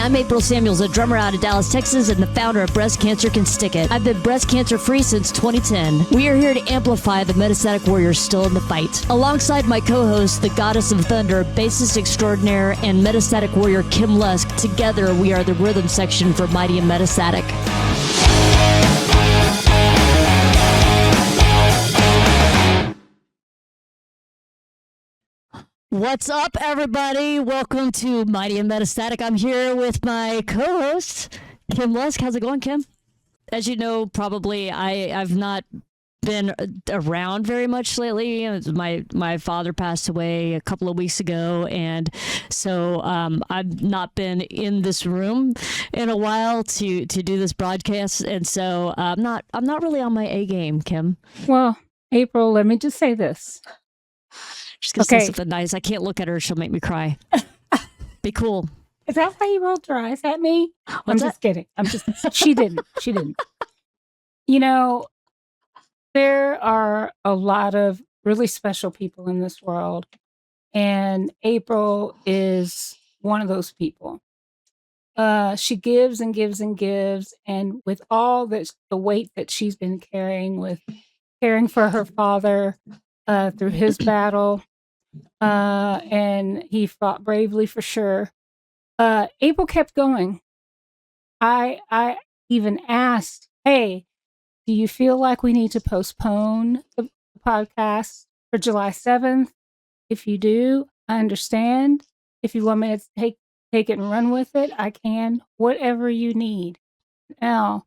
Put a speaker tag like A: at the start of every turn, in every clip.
A: I'm April Samuels, a drummer out of Dallas, Texas, and the founder of Breast Cancer Can Stick It. I've been breast cancer free since 2010. We are here to amplify the metastatic warriors still in the fight. Alongside my co-host, the Goddess of Thunder, bassist extraordinaire, and metastatic warrior Kim Lusk, together we are the rhythm section for Mighty and Metastatic. What's up, everybody? Welcome to Mighty and Metastatic. I'm here with my co-host, Kim Lusk. How's it going, Kim? As you know, probably I've not been around very much lately. My father passed away a couple of weeks ago, and so I've not been in this room in a while to do this broadcast, and so I'm not really on my A game, Kim.
B: Well, April, let me just say this.
A: She's gonna say something nice. I can't look at her; she'll make me cry. Be cool.
B: Is that why you rolled your eyes at me? I'm just kidding. She didn't. You know, there are a lot of really special people in this world, and April is one of those people. She gives and gives and gives, and with all this, the weight that she's been caring for her father through his battle, and he fought bravely for sure. April kept going. I even asked, hey, do you feel like we need to postpone the podcast for July 7th? If you do, I understand. If you want me to take it and run with it, I can. Whatever you need. Now,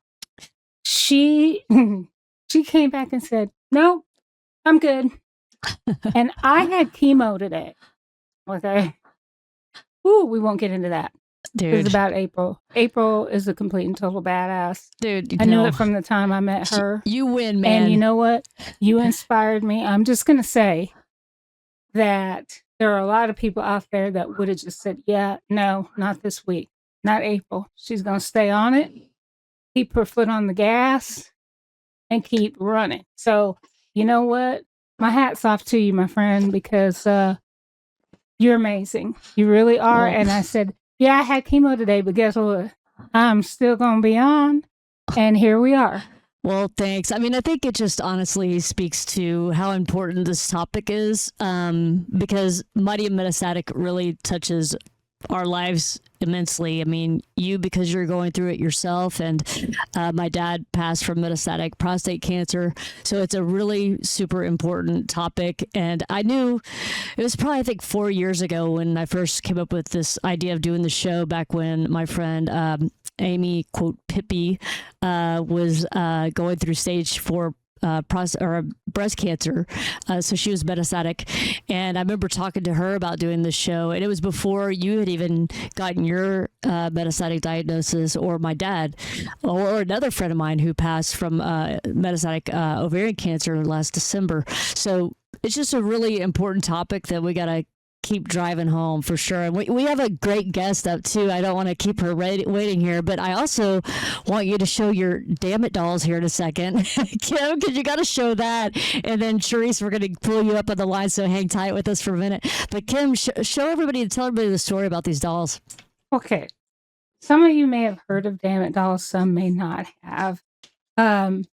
B: she came back and said, no, I'm good. And I had chemo today. Okay. Ooh, we won't get into that.
A: Dude.
B: It's about April. April is a complete and total badass.
A: Dude,
B: I knew it from the time I met her.
A: You win, man.
B: And you know what? You inspired me. I'm just going to say that there are a lot of people out there that would have just said, yeah, no, not this week. Not April. She's going to stay on it, keep her foot on the gas, and keep running. So, you know what? My hat's off to you, my friend, because you're amazing. You really are. And I said, yeah, I had chemo today, but guess what? I'm still going to be on. And here we are.
A: Well, thanks. I mean, I think it just honestly speaks to how important this topic is, because Mighty and Metastatic really touches our lives immensely. I mean, you, because you're going through it yourself, and my dad passed from metastatic prostate cancer. So it's a really super important topic. And I knew it was probably, I think, 4 years ago when I first came up with this idea of doing the show, back when my friend Amy, quote, Pippi, was going through stage 4 breast cancer. So she was metastatic. And I remember talking to her about doing this show. And it was before you had even gotten your metastatic diagnosis, or my dad, or another friend of mine who passed from metastatic ovarian cancer last December. So it's just a really important topic that we got to keep driving home for sure. And we have a great guest up too. I don't want to keep her waiting here, but I also want you to show your damn it dolls here in a second, Kim, because you got to show that. And then Cheresse, we're going to pull you up on the line, so hang tight with us for a minute. But Kim, show everybody and tell everybody the story about these dolls.
B: Okay. Some of you may have heard of Damn It Dolls, some may not have. This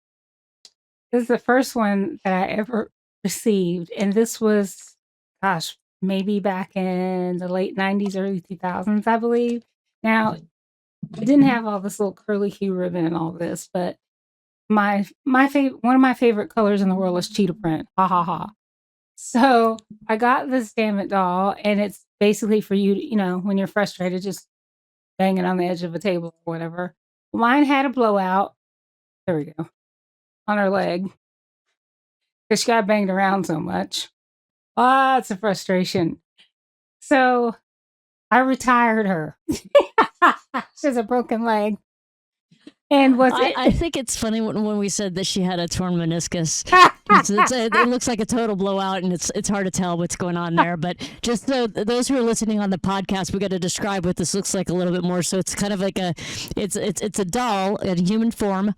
B: is the first one that I ever received, and this was, gosh, maybe back in the late 90s, early 2000s, I believe. Now, it didn't have all this little curly hue ribbon and all this, but one of my favorite colors in the world is cheetah print. Ha ha ha. So I got this Damn It doll, and it's basically for you, when you're frustrated, just banging on the edge of a table or whatever. Mine had a blowout. There we go. On her leg. Because she got banged around so much. Lots of frustration. So I retired her. She has a broken leg. And I
A: think it's funny when we said that she had a torn meniscus. It looks like a total blowout, and it's hard to tell what's going on there. But just so those who are listening on the podcast, we got to describe what this looks like a little bit more. So it's kind of like it's a doll in human form,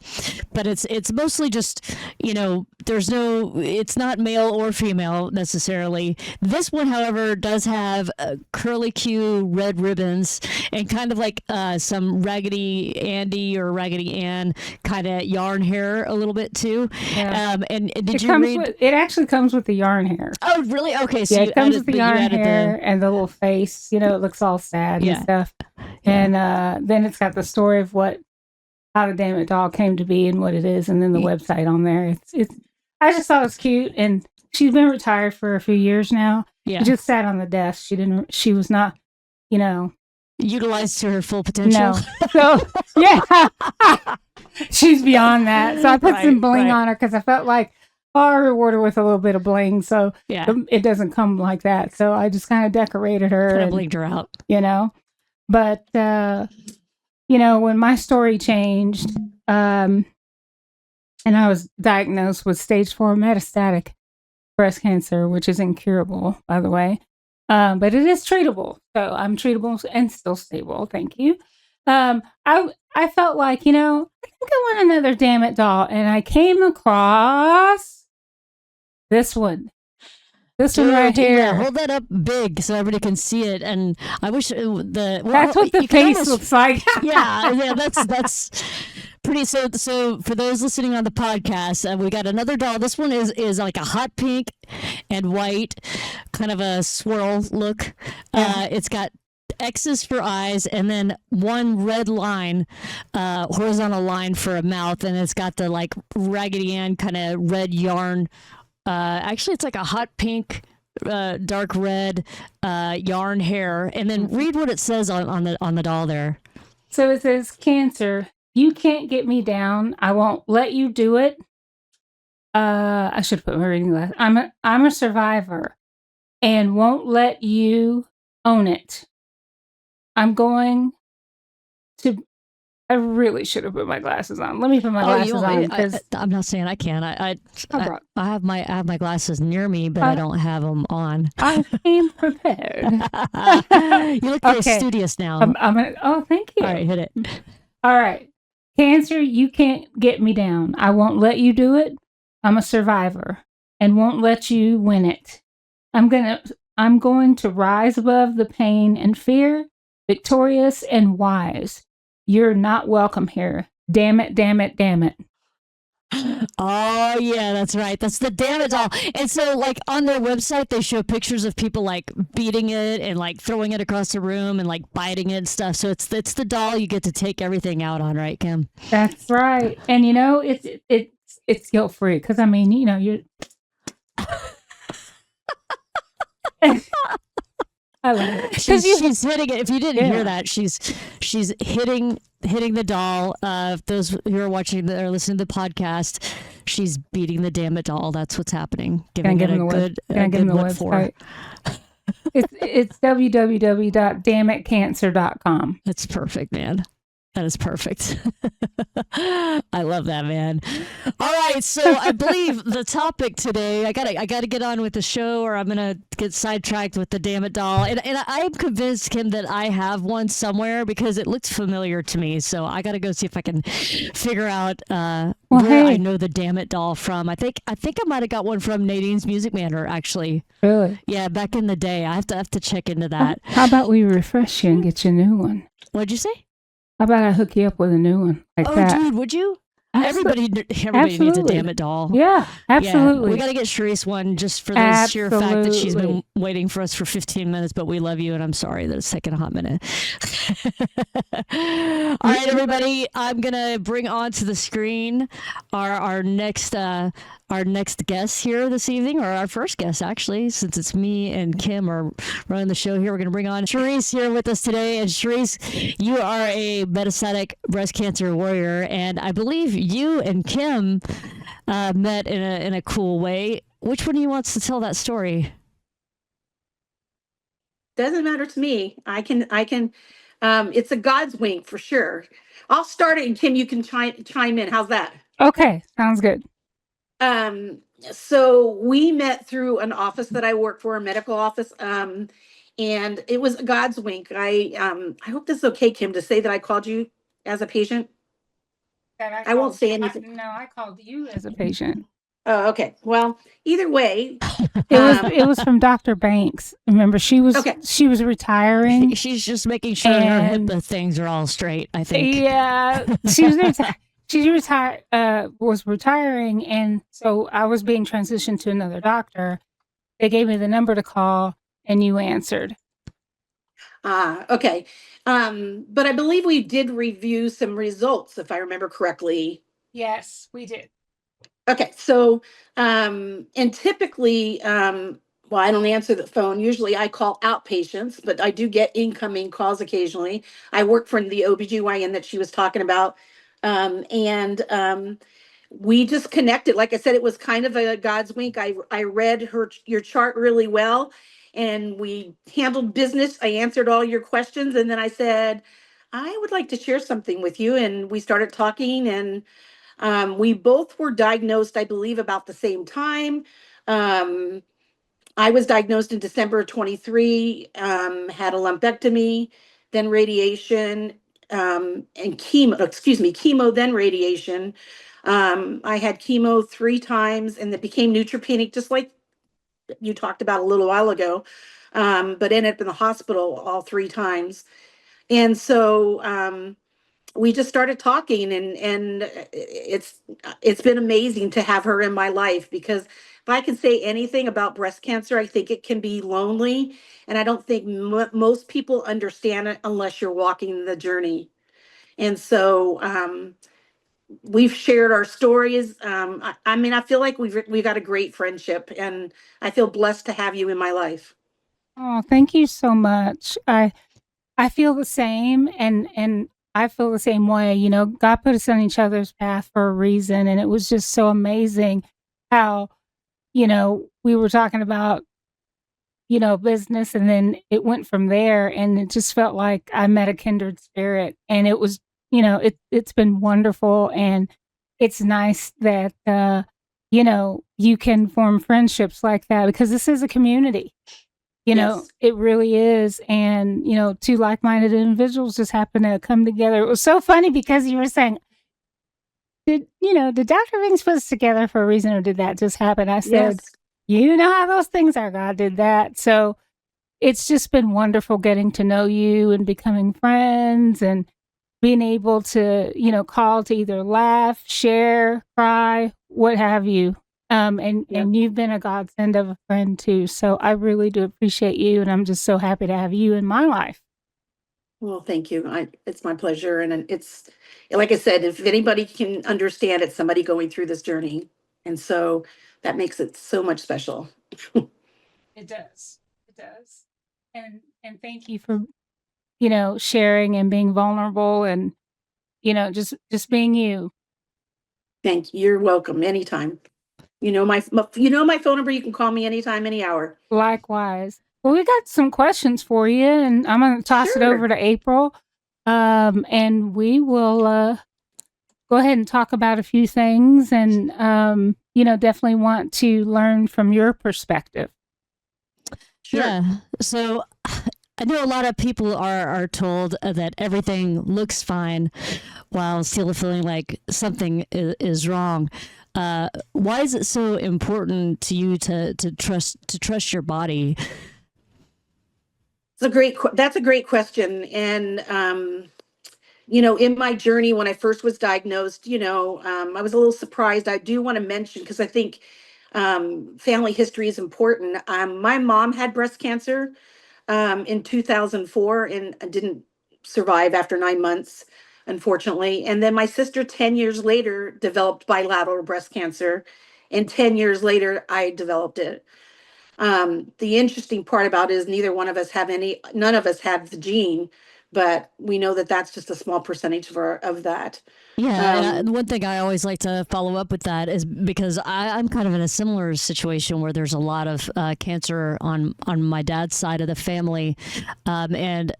A: but it's mostly just, it's not male or female necessarily. This one, however, does have curly Q red ribbons and kind of like some Raggedy Andy or Raggedy Ann kind of yarn hair a little bit too.
B: Yeah.
A: And did you read?
B: It actually comes with the yarn hair.
A: Oh, really? Okay, so
B: yeah, it comes with the yarn hair and the little face. It looks all sad and stuff. And then it's got the story of how the Damn It doll came to be and what it is, and then the website on there. It's. I just thought it was cute, and she's been retired for a few years now.
A: Yeah,
B: she just sat on the desk. She was not,
A: utilized to her full potential.
B: No. So yeah, she's beyond that. So I put some bling on her because I felt like I reward her with a little bit of bling, so it doesn't come like that. So I just kind of decorated her
A: and blinged her out.
B: But when my story changed, and I was diagnosed with stage 4 metastatic breast cancer, which is incurable, by the way. But it is treatable. So I'm treatable and still stable. Thank you. I felt like, I think I want another Damn It doll. And I came across this one. This one right here.
A: Yeah, hold that up big so everybody can see it. And I wish
B: that's what the face looks like.
A: yeah, that's pretty. So for those listening on the podcast, we got another doll. This one is like a hot pink and white, kind of a swirl look. It's got X's for eyes, and then one red line, horizontal line for a mouth, and it's got the like Raggedy Ann kind of red yarn. Actually, it's like a hot pink, dark red yarn hair, and then read what it says on the doll there.
B: So it says, "Cancer, you can't get me down. I won't let you do it." I should put my reading glasses. I'm a survivor, and won't let you own it. I'm going to. I really should have put my glasses on. Let me put my glasses on because
A: I'm not saying I can. I have my glasses near me, but I don't have them on.
B: I came prepared.
A: You look very studious now.
B: I'm gonna. Oh, thank you.
A: All right, hit it.
B: All right, Cancer, you can't get me down. I won't let you do it. I'm a survivor and won't let you win it. I'm going to rise above the pain and fear, victorious and wise. You're not welcome here. Damn it, damn it, damn it.
A: Oh, yeah, that's right. That's the Damn It doll. And so, like, on their website, they show pictures of people, like, beating it and, like, throwing it across the room and, like, biting it and stuff. So it's the doll you get to take everything out on, right, Kim?
B: That's right. And, it's guilt-free because, you're... I love it.
A: She's hitting it. If you didn't hear that, she's hitting the doll. Those who are watching or listening to the podcast, she's beating the Damn It doll. That's what's happening. Giving it a good what for.
B: It's www.dammitcancer.com.
A: That's perfect, man. That is perfect. I love that, man. All right, so I believe the topic today. I gotta get on with the show, or I'm gonna get sidetracked with the Damn It doll. And I'm convinced, Kim, that I have one somewhere because it looks familiar to me. So I gotta go see if I can figure out where I know the Damn It doll from. I think I might have got one from Nadine's Music Manor, actually.
B: Really?
A: Yeah, back in the day. I have to check into that.
B: How about we refresh you and get you a new one?
A: What'd you say?
B: How about I hook you up with a new one like that?
A: Oh, dude, would you? Everybody needs a Damn It doll.
B: Yeah, absolutely.
A: Yeah, we got to get Cheresse one just for the sheer fact that she's been waiting for us for 15 minutes, but we love you, and I'm sorry that it's taken a hot minute. All right, everybody, I'm going to bring onto the screen our next guest here this evening, or our first guest, actually, since it's me and Kim are running the show here. We're going to bring on Cheresse here with us today. And Cheresse, you are a metastatic breast cancer warrior, and I believe you and Kim met in a cool way. Which one of you wants to tell that story?
C: Doesn't matter to me. I can. It's a God's wink for sure. I'll start it, and Kim, you can chime in. How's that?
B: Okay, sounds good.
C: So we met through an office that I work for, a medical office. And it was God's wink. I hope this is okay, Kim, to say that I called you as a patient. I won't say anything.
B: No, I called you as a patient.
C: Oh, okay. Well, either way,
B: It was from Dr. Banks. Remember, she was
C: okay.
B: retiring.
A: She's just making sure her
B: And
A: HIPAA things are all straight, I think.
B: yeah, she was retiring, and so I was being transitioned to another doctor. They gave me the number to call, and you answered.
C: Okay. But I believe we did review some results, if I remember correctly.
B: Yes, we did.
C: Okay, so and typically, well, I don't answer the phone. Usually I call outpatients, but I do get incoming calls occasionally. I work for the OBGYN that she was talking about. And we just connected. Like I said, it was kind of a God's wink. I read your chart really well, and we handled business. I answered all your questions, and then I said, I would like to share something with you. And we started talking, and we both were diagnosed, I believe, about the same time. Um, I was diagnosed in December of 23, had a lumpectomy, then radiation, and chemo, then radiation. I had chemo 3 times and it became neutropenic, just like you talked about a little while ago, but ended up in the hospital all 3 times. And so we just started talking, and it's been amazing to have her in my life, because if I can say anything about breast cancer, I think it can be lonely, and I don't think most people understand it unless you're walking the journey. And so we've shared our stories. I mean, I feel like we've got a great friendship, and I feel blessed to have you in my life.
B: Oh, thank you so much. I feel the same, and I feel the same way. You know, God put us on each other's path for a reason, and it was just so amazing how, we were talking about, business, and then it went from there, and it just felt like I met a kindred spirit, and it was, it's been wonderful, and it's nice that you can form friendships like that, because this is a community.
C: Yes.
B: It really is. And, two like-minded individuals just happen to come together. It was so funny because you were saying, did Dr. Bings put us together for a reason, or did that just happen? I said,
C: Yes.
B: you know how those things are. God did that. So it's just been wonderful getting to know you and becoming friends, and being able to, call to either laugh, share, cry, what have you. And
C: Yep.
B: you've been a godsend of a friend too. So I really do appreciate you, and I'm just so happy to have you in my life.
C: Well, thank you. It's my pleasure. And it's, like I said, if anybody can understand, it's somebody going through this journey. And so that makes it so much special.
B: It does. It does. And thank you for, sharing and being vulnerable, and, just being you.
C: Thank you. You're welcome anytime. You know my phone number. You can call me anytime, any hour.
B: Likewise. Well, we got some questions for you, and I'm going to toss it over
C: Sure.
B: to April. And we will go ahead and talk about a few things, and, definitely want to learn from your perspective.
C: Sure.
A: Yeah. So I know a lot of people are told that everything looks fine while still feeling like something is wrong. Why is it so important to you to trust your body?
C: That's a great question. And in my journey when I first was diagnosed, I was a little surprised. I do want to mention, because I think family history is important. My mom had breast cancer in 2004 and didn't survive after 9 months, unfortunately. And then my sister, 10 years later, developed bilateral breast cancer. And 10 years later, I developed it. The interesting part about it is none of us have the gene, but we know that that's just a small percentage of that.
A: Yeah, and one thing I always like to follow up with that is because I'm kind of in a similar situation where there's a lot of cancer on my dad's side of the family, and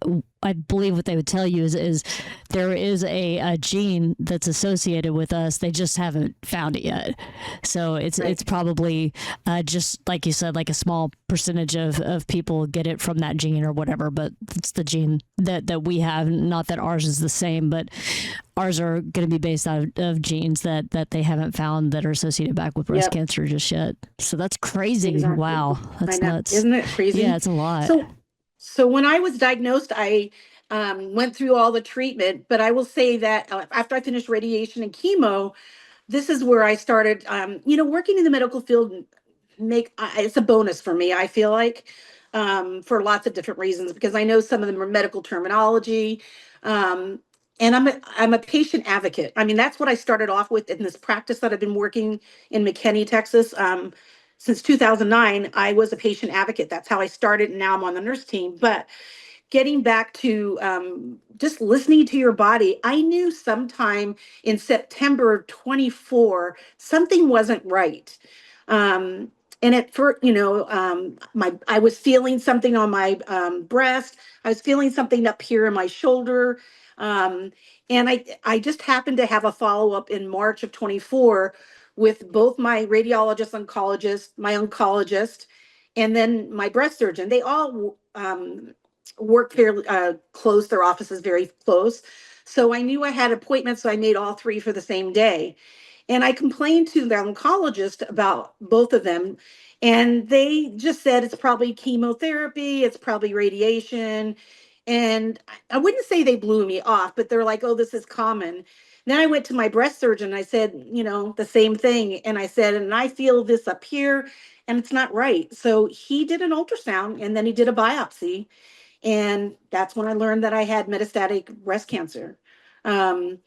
A: I believe what they would tell you is there is a gene that's associated with us. They just haven't found it yet. So it's probably just like you said, like a small percentage of people get it from that gene or whatever. But it's the gene that we have. Not that ours is the same, but ours are going to be based out of genes that they haven't found that are associated back with breast cancer just yet. So that's crazy.
C: Exactly.
A: Wow, that's nuts.
C: Isn't it crazy?
A: Yeah, it's a lot.
C: So when I was diagnosed, I went through all the treatment, but I will say that after I finished radiation and chemo, this is where I started, working in the medical field. It's a bonus for me. I feel like, for lots of different reasons, because I know some of them are medical terminology, and I'm a patient advocate. I mean, that's what I started off with in this practice that I've been working in McKinney, Texas. Since 2009, I was a patient advocate. That's how I started, and now I'm on the nurse team. But getting back to just listening to your body, I knew sometime in September of 24, something wasn't right. And at first, I was feeling something on my breast. I was feeling something up here in my shoulder. And I just happened to have a follow-up in March of 24 with both my radiologist, oncologist, my oncologist, and then my breast surgeon. They all work fairly close. Their offices very close. So I knew I had appointments, so I made all three for the same day. And I complained to the oncologist about both of them. And they just said it's probably chemotherapy, it's probably radiation. And I wouldn't say they blew me off, but they're like, oh, this is common. Then I went to my breast surgeon. I said, the same thing. And I said, and I feel this up here and it's not right. So he did an ultrasound and then he did a biopsy. And that's when I learned that I had metastatic breast cancer. Um,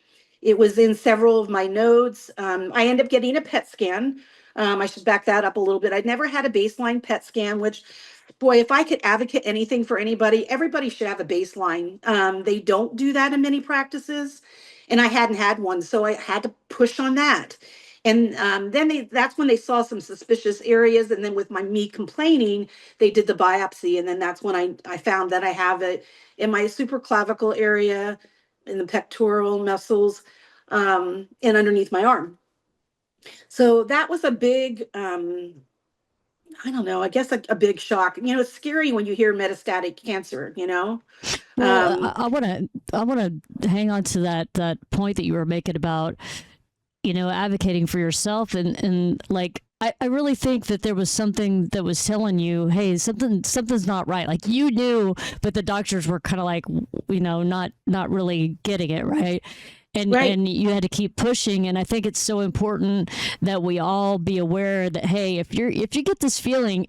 C: it was in several of my nodes. I ended up getting a PET scan. I should back that up a little bit. I'd never had a baseline PET scan, which, boy, if I could advocate anything for anybody, everybody should have a baseline. They don't do that in many practices, and I hadn't had one, so I had to push on that. And then that's when they saw some suspicious areas. And then with me complaining, they did the biopsy. And then that's when I found that I have it in my supraclavicle area, in the pectoral muscles, and underneath my arm. So that was a big, I don't know, I guess a big shock. It's scary when you hear metastatic cancer,
A: Well, I want to hang on to that point that you were making about, advocating for yourself and like, I really think that there was something that was telling you, hey, something's not right. Like you knew, but the doctors were kind of like, not really getting it right. And you had to keep pushing. And I think it's so important that we all be aware that, hey, if you get this feeling,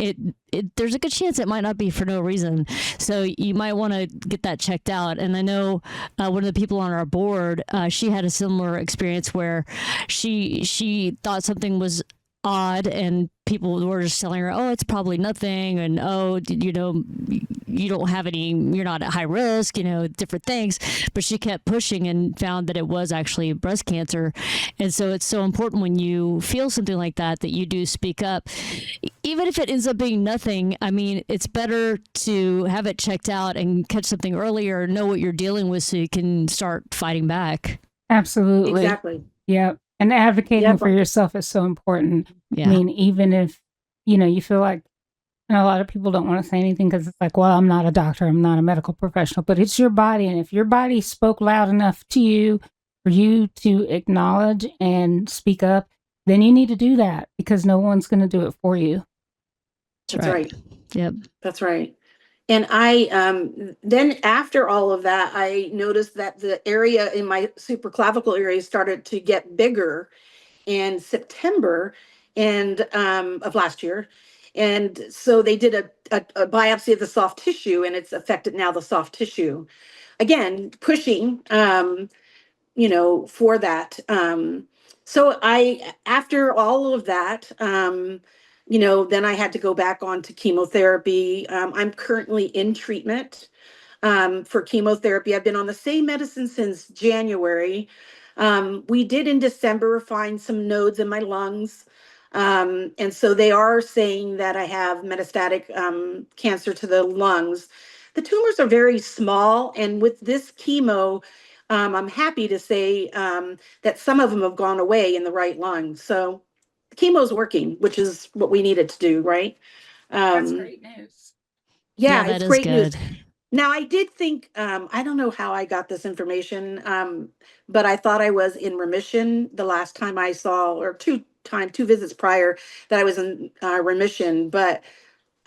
A: there's a good chance it might not be for no reason. So you might want to get that checked out. And I know one of the people on our board, she had a similar experience where she thought something was odd and people were just telling her, oh, it's probably nothing, and oh, you don't have any, you're not at high risk, different things. But she kept pushing and found that it was actually breast cancer. And so it's so important when you feel something like that you do speak up, even if it ends up being nothing. I mean, it's better to have it checked out and catch something earlier, know what you're dealing with, so you can start fighting back.
B: Absolutely.
C: Exactly.
B: Yep. And advocating for yourself is so important.
A: Yeah.
B: I mean, even if, you feel like, and a lot of people don't want to say anything because it's like, well, I'm not a doctor, I'm not a medical professional, but it's your body. And if your body spoke loud enough to you for you to acknowledge and speak up, then you need to do that because no one's going to do it for you.
C: That's right.
A: Yep.
C: That's right. And I, then after all of that, I noticed that the area in my supraclavicle area started to get bigger in September of last year. And so they did a biopsy of the soft tissue, and it's affected now the soft tissue. Again, pushing, for that. So after all of that, then I had to go back on to chemotherapy. I'm currently in treatment for chemotherapy. I've been on the same medicine since January. We did in December find some nodes in my lungs. And so they are saying that I have metastatic cancer to the lungs. The tumors are very small, and with this chemo, I'm happy to say that some of them have gone away in the right lung. So chemo is working, which is what we needed to do, right?
B: That's
C: Um,
B: great news.
A: Yeah,
C: yeah,
A: that
C: it's
A: is
C: great news.
A: good.
C: Now, I did think, I don't know how I got this information, but I thought I was in remission the last time I saw, or two visits prior, that I was in remission. But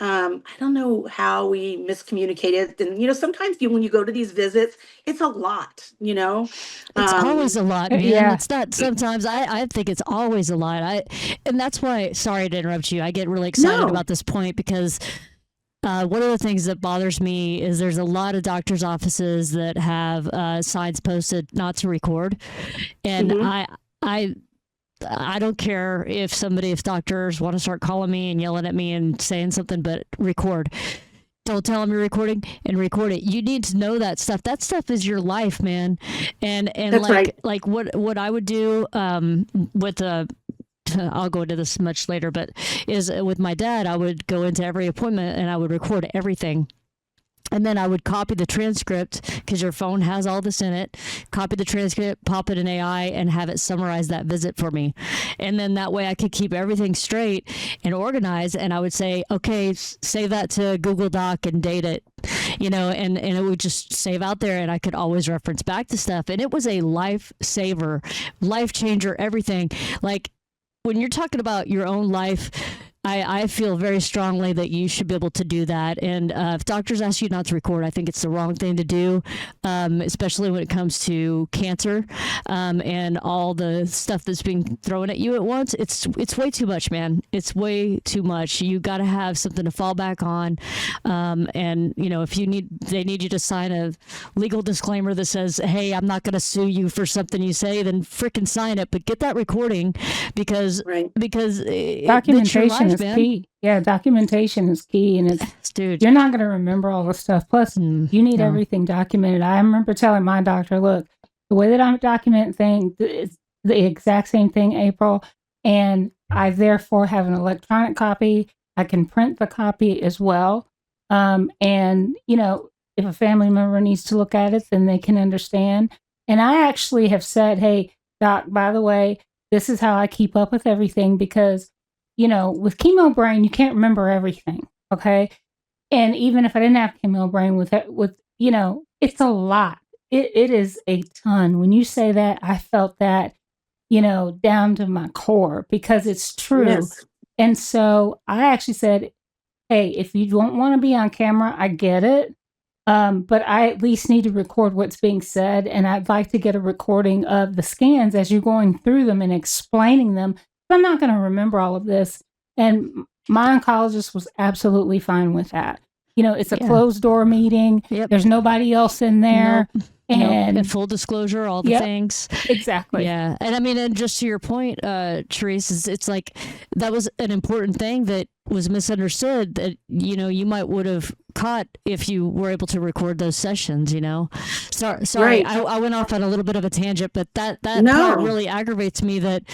C: I don't know how we miscommunicated. And, sometimes when you go to these visits, it's a lot,
A: It's always a lot, man.
B: Yeah.
A: It's not sometimes. I think it's always a lot. And that's why. Sorry to interrupt you. I get really excited
C: No.
A: about this point because one of the things that bothers me is there's a lot of doctors' offices that have signs posted not to record, and
C: Mhm.
A: I don't care if doctors want to start calling me and yelling at me and saying something, but record. Don't tell them you're recording and record it. You need to know that stuff. That stuff is your life, man. And
C: That's right.
A: like what I would do with I'll go into this much later, but is with my dad, I would go into every appointment and I would record everything. And then I would copy the transcript because your phone has all this in it. Copy the transcript, pop it in AI, and have it summarize that visit for me. And then that way I could keep everything straight and organized. And I would say, okay, save that to Google Doc and date it, and it would just save out there. And I could always reference back to stuff. And it was a lifesaver, life changer, everything. Like when you're talking about your own life, I feel very strongly that you should be able to do that. And if doctors ask you not to record, I think it's the wrong thing to do, especially when it comes to cancer and all the stuff that's being thrown at you at once. It's way too much, man. It's way too much. You got to have something to fall back on. And, if they need you to sign a legal disclaimer that says, hey, I'm not going to sue you for something you say, then frickin' sign it. But get that recording because
C: Right.
B: Documentation is key. Yeah, documentation is key, and it's
A: Dude,
B: you're not going to remember all the stuff. Plus, you need
A: no.
B: everything documented. I remember telling my doctor, "Look, the way that I'm documenting things is the exact same thing, April, and I therefore have an electronic copy. I can print the copy as well. And if a family member needs to look at it, then they can understand. And I actually have said, "Hey, doc, by the way, this is how I keep up with everything because." With chemo brain, you can't remember everything. Okay. And even if I didn't have chemo brain it's a lot. It is a ton. When you say that, I felt that, down to my core because it's true.
C: Yes.
B: And so I actually said, hey, if you don't want to be on camera, I get it. But I at least need to record what's being said. And I'd like to get a recording of the scans as you're going through them and explaining them. I'm not going to remember all of this. And my oncologist was absolutely fine with that. It's a closed door meeting.
A: Yep.
B: There's nobody else in there.
A: Nope.
B: And
A: full disclosure, all the things.
B: Exactly.
A: Yeah. And I mean, and just to your point, Cheresse, it's like that was an important thing that was misunderstood that, you might would have caught if you were able to record those sessions, Sorry,
C: Right.
A: I went off on a little bit of a tangent, but that
C: No.
A: part really aggravates me that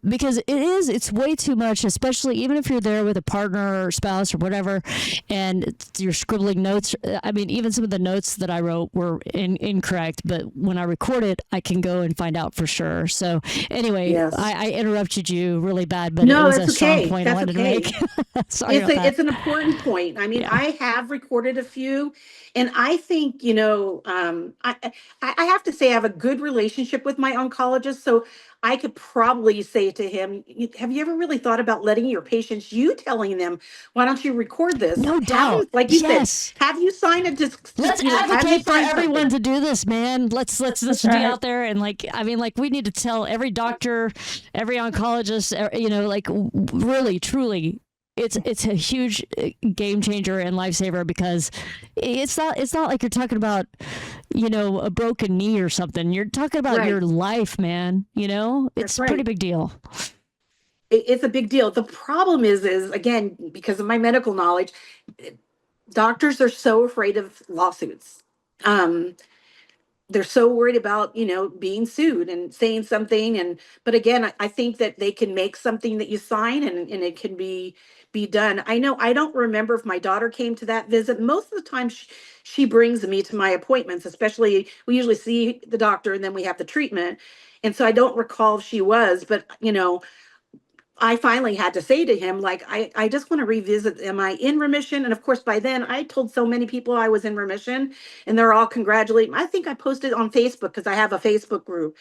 A: because it's way too much, especially even if you're there with a partner or spouse or whatever, and you're scribbling notes. I mean, even some of the notes that I wrote were incorrect, but when I record it, I can go and find out for sure. So anyway,
C: Yes.
A: I interrupted you really bad, but
C: No,
A: it was
C: that's
A: a strong
C: okay.
A: point
C: That's
A: I wanted
C: okay.
A: to make. Sorry about that.
C: It's an important point. I mean,
A: Yeah.
C: I have recorded a few, and I think, I have to say I have a good relationship with my oncologist, so I could probably say to him, have you ever really thought about letting your patients, you telling them, why don't you record this?
A: No doubt.
C: Like you
A: Yes.
C: said, have you signed a
A: Let's advocate for everyone to do this, man. Let's be
B: right.
A: out there and we need to tell every doctor, every oncologist, really, truly, it's a huge game changer and lifesaver because it's not like you're talking about a broken knee or something. You're talking about
C: Right.
A: your life, man. It's
C: That's
A: a pretty
C: right.
A: big deal.
C: It's a big deal. The problem is again, because of my medical knowledge, doctors are so afraid of lawsuits. Um, they're so worried about, being sued and saying something. But again, I think that they can make something that you sign, and it can be done. I know, I don't remember if my daughter came to that visit. Most of the time she brings me to my appointments, especially we usually see the doctor and then we have the treatment. And so I don't recall if she was, but I finally had to say to him, like, I just want to revisit, am I in remission? And of course, by then I told so many people I was in remission, and they're all congratulating. I think I posted on Facebook because I have a Facebook group.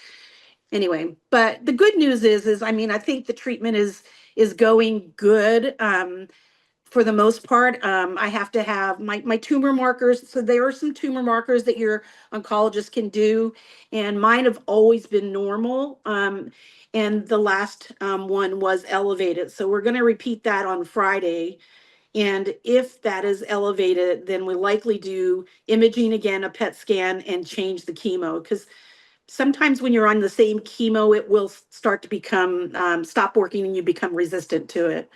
C: Anyway, but the good news is, I mean, I think the treatment is going good. For the most part, I have to have my tumor markers. So there are some tumor markers that your oncologist can do, and mine have always been normal. And the last one was elevated. So we're going to repeat that on Friday. And if that is elevated, then we likely do imaging again, a PET scan, and change the chemo. Because sometimes when you're on the same chemo, it will start to become stop working, and you become resistant to it.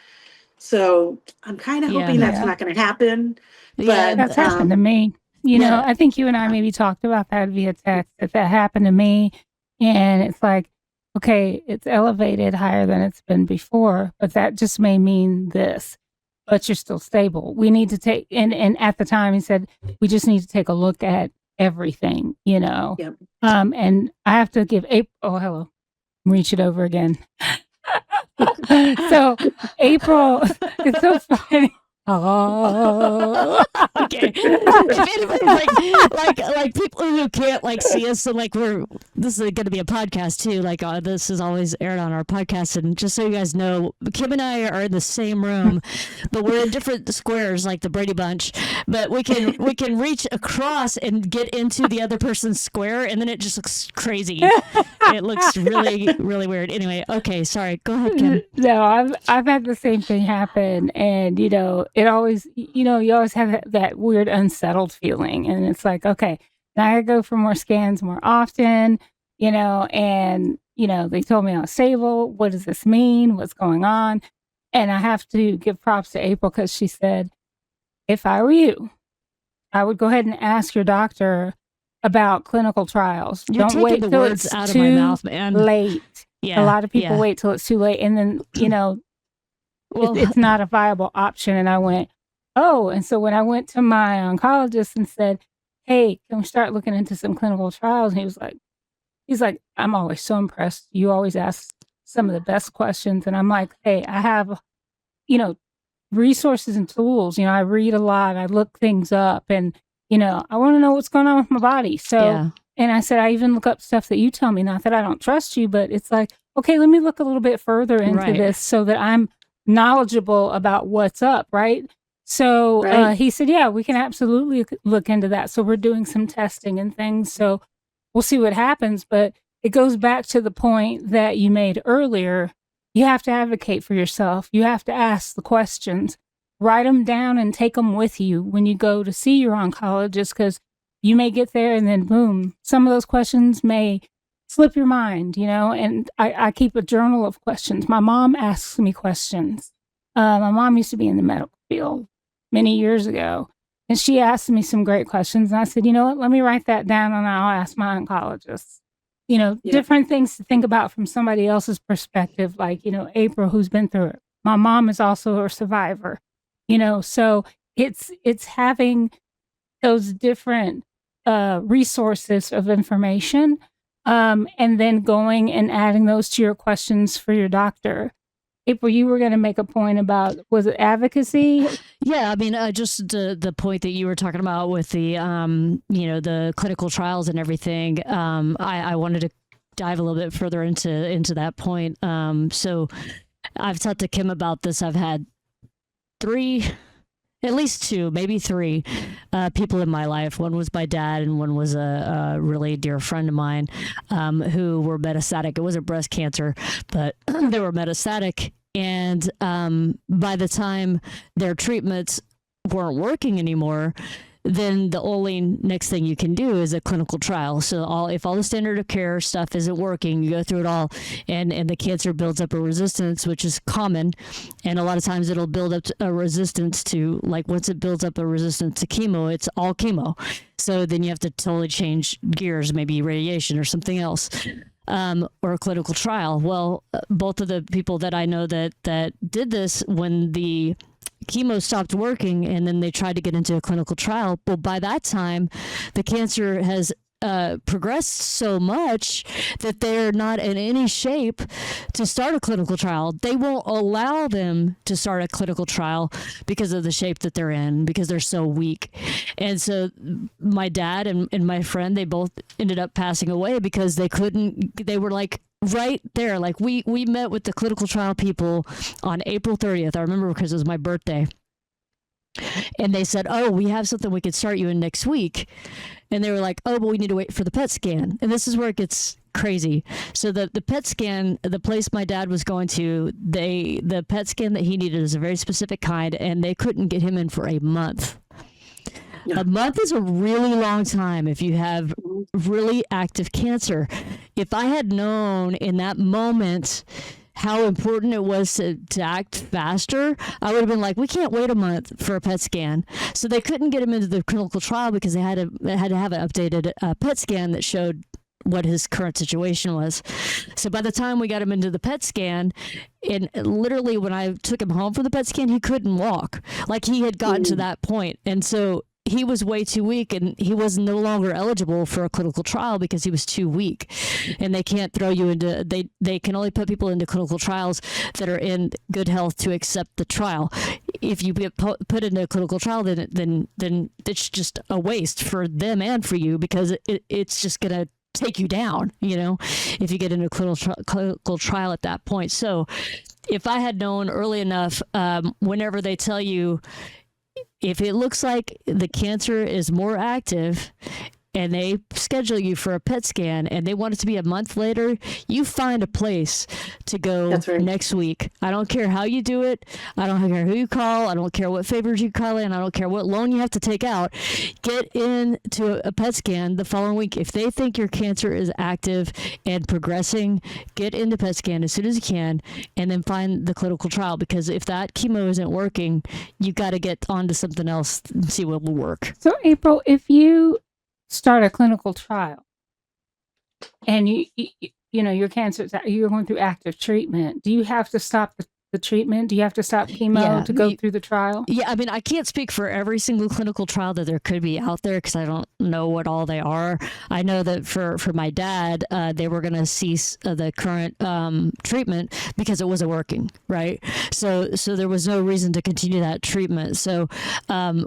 C: So I'm kind of hoping that's
B: Yeah.
C: not going to happen.
A: Yeah,
C: But
B: That's happened to me.
A: Yeah.
B: I think you and I maybe talked about that via text, that happened to me. And it's like, okay, it's elevated higher than it's been before, but that just may mean this, but you're still stable. We need to take, and at the time he said, we just need to take a look at everything,
C: Yep.
B: And I have to give April, oh, hello, reach it over again. So April, it's so funny. Oh,
A: Okay. If anybody's like people who can't see us, so this is going to be a podcast too. This is always aired on our podcast, and just so you guys know, Kim and I are in the same room, but we're in different squares, like the Brady Bunch. But we can reach across and get into the other person's square, and then it just looks crazy. It looks really, really weird. Anyway, okay, sorry. Go ahead, Kim.
B: No, I've had the same thing happen, and it always, you always have that weird unsettled feeling, and it's like, okay, now I gotta go for more scans more often, and they told me I was stable. What does this mean? What's going on? And I have to give props to April because she said, if I were you, I would go ahead and ask your doctor about clinical trials.
A: You're
B: Don't
A: taking
B: wait
A: the
B: till
A: words
B: it's
A: out of
B: too
A: my mouth, man.
B: late.
A: Yeah,
B: a lot of people
A: yeah.
B: wait till it's too late, and then
A: Well,
B: it's not a viable option. And I went, oh, and so when I went to my oncologist and said, hey, can we start looking into some clinical trials? And he's like, I'm always so impressed. You always ask some of the best questions. And I'm like, hey, I have, resources and tools. I read a lot. I look things up, and, I want to know what's going on with my body. So,
A: yeah.
B: and I said, I even look up stuff that you tell me, not that I don't trust you, but it's like, okay, let me look a little bit further into
A: Right.
B: this so that I'm knowledgeable about what's up, right? So
C: Right.
B: he said, yeah, we can absolutely look into that. So we're doing some testing and things. So we'll see what happens. But it goes back to the point that you made earlier. You have to advocate for yourself. You have to ask the questions, write them down, and take them with you when you go to see your oncologist, because you may get there and then boom, some of those questions may slip your mind, and I keep a journal of questions. My mom asks me questions. My mom used to be in the medical field many years ago, and she asked me some great questions. And I said, you know what, let me write that down and I'll ask my oncologist. Different things to think about from somebody else's perspective, like, April, who's been through it. My mom is also a survivor, so it's having those different resources of information, and then going and adding those to your questions for your doctor. April, you were going to make a point about, was it advocacy?
A: Yeah, I mean, just the point that you were talking about with the, the clinical trials and everything. I wanted to dive a little bit further into that point. So I've talked to Kim about this. I've had at least two, maybe three people in my life. One was my dad, and one was a really dear friend of mine who were metastatic. It wasn't breast cancer, but they were metastatic. And by the time their treatments weren't working anymore, then the only next thing you can do is a clinical trial. So if all the standard of care stuff isn't working, you go through it all, and the cancer builds up a resistance, which is common. And a lot of times it'll build up a resistance to, like, once it builds up a resistance to chemo, it's all chemo. So then you have to totally change gears, maybe radiation or something else. Or a clinical trial. Well, both of the people that I know that did this, when the chemo stopped working and then they tried to get into a clinical trial, well, by that time, the cancer has progressed so much that they're not in any shape to start a clinical trial. They won't allow them to start a clinical trial because of the shape that they're in, because they're so weak. And so my dad and my friend, they both ended up passing away because they were like right there. Like we met with the clinical trial people on April 30th. I remember because it was my birthday. And they said, oh, we have something we could start you in next week. And they were like, oh, but we need to wait for the PET scan. And this is where it gets crazy. So the PET scan, the place my dad was going to, the PET scan that he needed is a very specific kind, and they couldn't get him in for a month. Yeah. A month is a really long time if you have really active cancer. If I had known in that moment how important it was to act faster, I would have been like, we can't wait a month for a PET scan. So they couldn't get him into the clinical trial because they had to have an updated PET scan that showed what his current situation was. So by the time we got him into the PET scan, and literally when I took him home from the PET scan, he couldn't walk. Like he had gotten to that point. And so he was way too weak, and he was no longer eligible for a clinical trial because he was too weak. And they can't throw you into, they can only put people into clinical trials that are in good health to accept the trial. If you get put into a clinical trial, then it's just a waste for them and for you, because it's just going to take you down, if you get into a clinical trial at that point. So if I had known early enough, whenever they tell you, if it looks like the cancer is more active and they schedule you for a PET scan and they want it to be a month later, you find a place to go next week. I don't care how you do it. I don't care who you call. I don't care what favors you call in. I don't care what loan you have to take out. Get into a PET scan the following week. If they think your cancer is active and progressing, get into PET scan as soon as you can, and then find the clinical trial, because if that chemo isn't working, you got to get onto something else and see what will work.
B: So April, if you start a clinical trial and your cancer, you're going through active treatment, do you have to stop the treatment? Do you have to stop chemo to go through the trial?
A: Yeah, I mean, I can't speak for every single clinical trial that there could be out there because I don't know what all they are. I know that for my dad, they were going to cease the current treatment because it wasn't working, right? So there was no reason to continue that treatment. So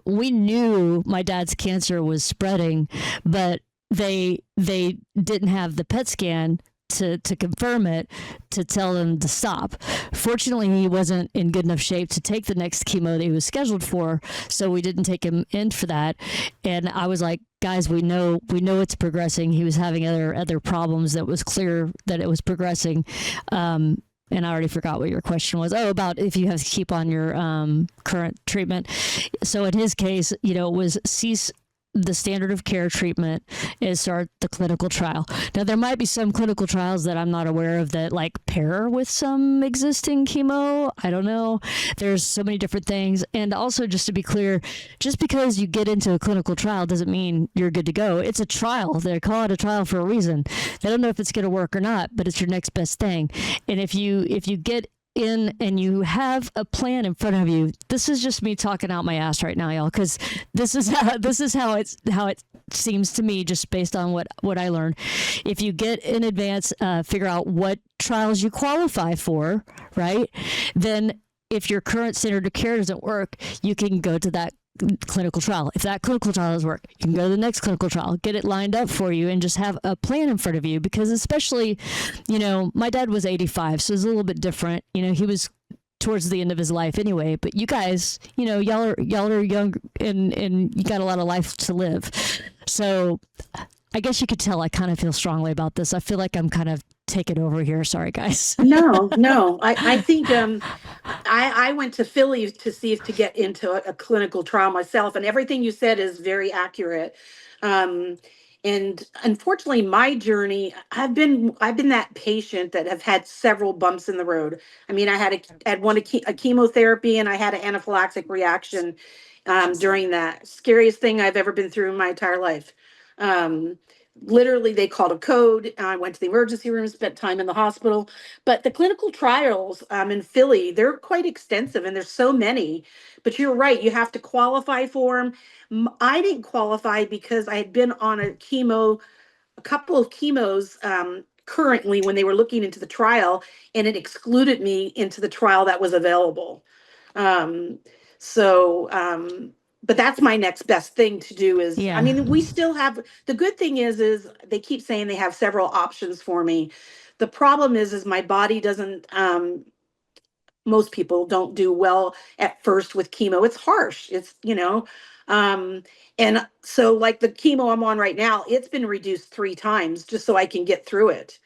A: we knew my dad's cancer was spreading, but they didn't have the PET scan to confirm it, to tell him to stop. Fortunately, he wasn't in good enough shape to take the next chemo that he was scheduled for, so we didn't take him in for that. And I was like, guys, we know it's progressing. He was having other problems that was clear that it was progressing. And I already forgot what your question was. Oh, about if you have to keep on your current treatment. So in his case, it was cease the standard of care treatment and start the clinical trial. Now, there might be some clinical trials that I'm not aware of that like pair with some existing chemo. I don't know. There's so many different things. And also, just to be clear, just because you get into a clinical trial doesn't mean you're good to go. It's a trial. They call it a trial for a reason. They don't know if it's going to work or not, but it's your next best thing. And if you get in and you have a plan in front of you, this is just me talking out my ass right now, y'all, because this is how it seems to me, just based on what I learned. If you get in advance, figure out what trials you qualify for, right? Then if your current standard of care doesn't work, you can go to that clinical trial. If that clinical trial doesn't work, you can go to the next clinical trial, get it lined up for you, and just have a plan in front of you. Because especially, my dad was 85, so it's a little bit different. He was towards the end of his life anyway, but you guys, y'all are young and you got a lot of life to live. So I guess you could tell I kind of feel strongly about this. I feel like I'm kind of take it over here. Sorry, guys.
C: No. I think I went to Philly to see if to get into a clinical trial myself, and everything you said is very accurate. Um, and unfortunately, my journey, I've been that patient that have had several bumps in the road. I mean, had a chemotherapy, and I had an anaphylactic reaction during that. Scariest thing I've ever been through in my entire life. Um, Literally, they called a code. I went to the emergency room, spent time in the hospital. But the clinical trials in Philly, they're quite extensive, and there's so many. But you're right, you have to qualify for them. I didn't qualify because I had been on a couple of chemos currently when they were looking into the trial, and it excluded me into the trial that was available. Um, so, but that's my next best thing to do is,
A: Yeah.
C: I mean, we still have, the good thing is they keep saying they have several options for me. The problem is my body doesn't, most people don't do well at first with chemo. It's harsh. Um, and so like the chemo I'm on right now, it's been reduced 3 times just so I can get through it.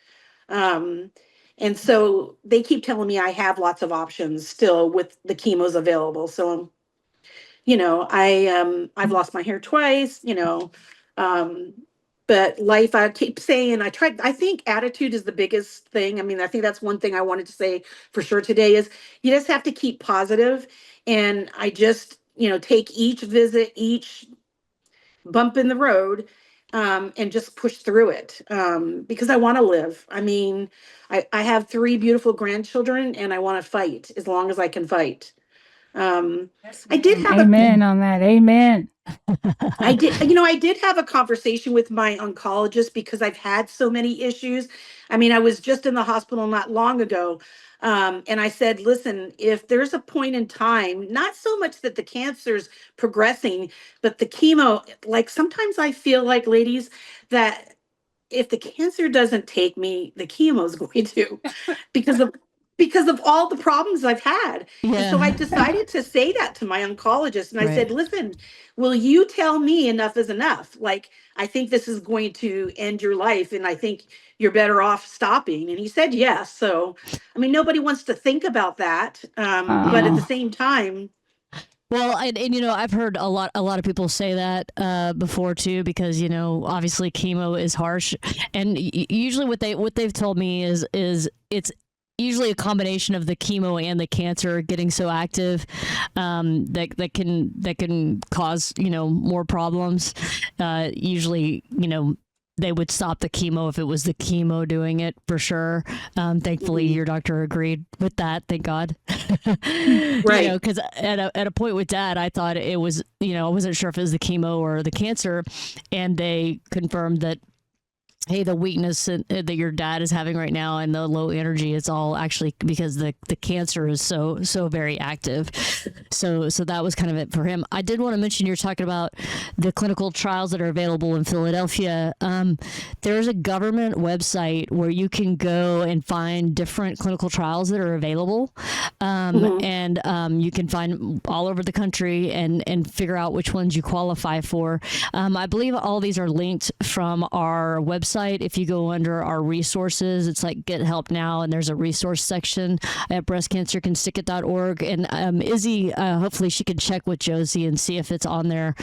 C: Um, and so they keep telling me I have lots of options still with the chemos available. So, I've lost my hair twice, um, but life, I keep saying, I think attitude is the biggest thing. I mean, I think that's one thing I wanted to say for sure today is you just have to keep positive. And I just, take each visit, each bump in the road, and just push through it, because I want to live. I mean, I have 3 beautiful grandchildren, and I want to fight as long as I can fight. I did have
B: Amen on that. Amen.
C: I did have a conversation with my oncologist because I've had so many issues. I mean, I was just in the hospital not long ago. And I said, listen, if there's a point in time, not so much that the cancer's progressing, but the chemo, like sometimes I feel like, ladies, that if the cancer doesn't take me, the chemo is going to, because of all the problems I've had. And so I decided to say that to my oncologist. And I said, listen, will you tell me enough is enough? Like, I think this is going to end your life, and I think you're better off stopping. And he said yes. So, I mean, nobody wants to think about that. But at the same time,
A: well, and I've heard a lot of people say that before too, because obviously chemo is harsh, and usually what they've told me is it's usually a combination of the chemo and the cancer getting so active that can cause more problems. Usually, they would stop the chemo if it was the chemo doing it for sure. Thankfully, your doctor agreed with that. Thank God.
C: Right.
A: Because at a point with Dad, I thought it was, I wasn't sure if it was the chemo or the cancer, and they confirmed that, hey, the weakness that your dad is having right now and the low energy is all actually because the cancer is so very active. So that was kind of it for him. I did want to mention, you're talking about the clinical trials that are available in Philadelphia. There's a government website where you can go and find different clinical trials that are available. And you can find all over the country and figure out which ones you qualify for. I believe all these are linked from our website. If you go under our resources, it's like Get Help Now, and there's a resource section at breastcancercanstickit.org. And Izzy, hopefully she can check with Josie and see if it's on there.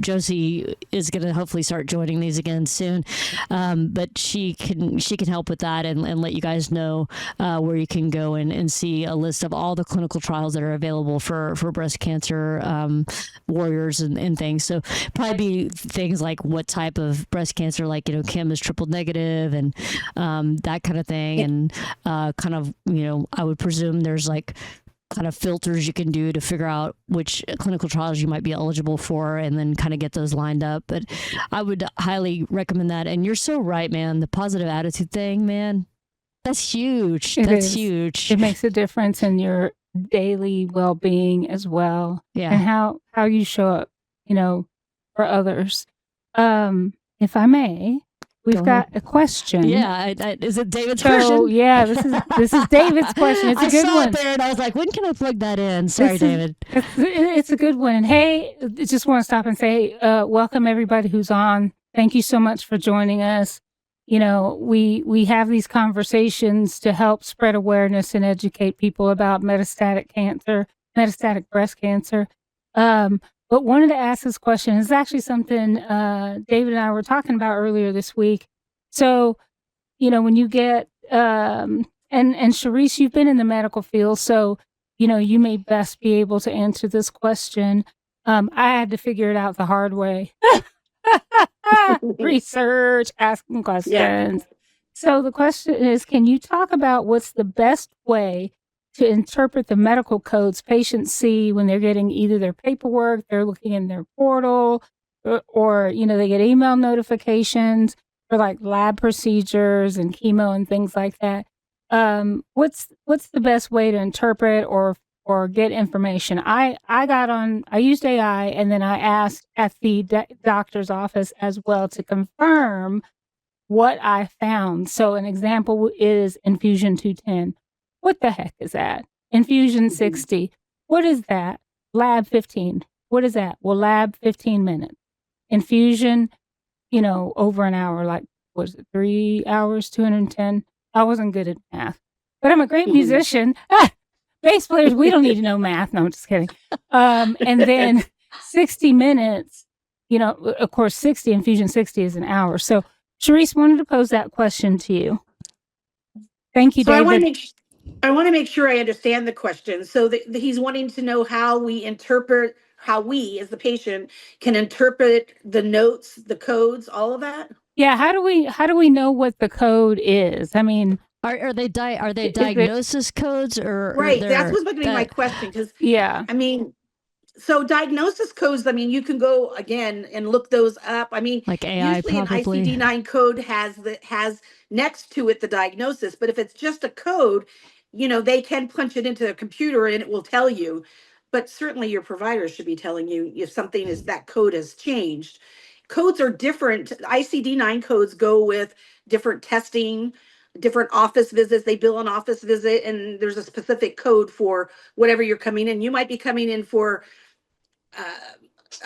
A: Josie is going to hopefully start joining these again soon, but she can help with that and let you guys know where you can go and see a list of all the clinical trials that are available for breast cancer warriors and things. So probably be things like what type of breast cancer, like Kim is triple negative and that kind of thing. And kind of, I would presume there's like kind of filters you can do to figure out which clinical trials you might be eligible for and then kind of get those lined up. But I would highly recommend that. And you're so right, man. The positive attitude thing, man, that's huge. That's huge.
B: It makes a difference in your daily well-being as well.
A: Yeah.
B: And how you show up, for others. If I may, we've got a question.
A: Yeah, is it David's question?
B: So yeah, this is David's question. It's a good one.
A: I saw it there and I was like, when can I plug that in? Sorry, David.
B: It's a good one. And hey, I just want to stop and say, welcome everybody who's on. Thank you so much for joining us. we have these conversations to help spread awareness and educate people about metastatic breast cancer. But wanted to ask this question. It's actually something David and I were talking about earlier this week. So, when you get and Cheresse, you've been in the medical field, so you may best be able to answer this question. I had to figure it out the hard way. Research, asking
C: Yeah.
B: questions. So the question is, can you talk about what's the best way to interpret the medical codes patients see when they're getting either their paperwork, they're looking in their portal, or they get email notifications for like lab procedures and chemo and things like that. What's the best way to interpret or get information? I used AI, and then I asked at the doctor's office as well to confirm what I found. So an example is infusion 210. What the heck is that? Infusion 60. What is that? Lab 15. What is that? Well, lab 15 minutes. Infusion, over an hour, like, was it 3 hours, 210? I wasn't good at math, but I'm a great musician. Bass players, we don't need to know math. No, I'm just kidding. And then 60 minutes, of course, infusion 60 is an hour. So Cheresse wanted to pose that question to you. Thank you,
C: So
B: David.
C: I want to make sure I understand the question. So he's wanting to know how we, as the patient, can interpret the notes, the codes, all of that.
B: Yeah, how do we know what the code is? I mean,
A: are they diagnosis codes or
C: right? That's what's going to be my question, because
B: yeah,
C: I mean, so diagnosis codes, I mean, you can go again and look those up. I mean,
A: like AI
C: usually
A: probably.
C: an ICD-9 code has next to it the diagnosis, but if it's just a code, they can punch it into a computer and it will tell you. But certainly your provider should be telling you if something is that code has changed. Codes are different. ICD-9 codes go with different testing, different office visits. They bill an office visit, and there's a specific code for whatever you're coming in. You might be coming in for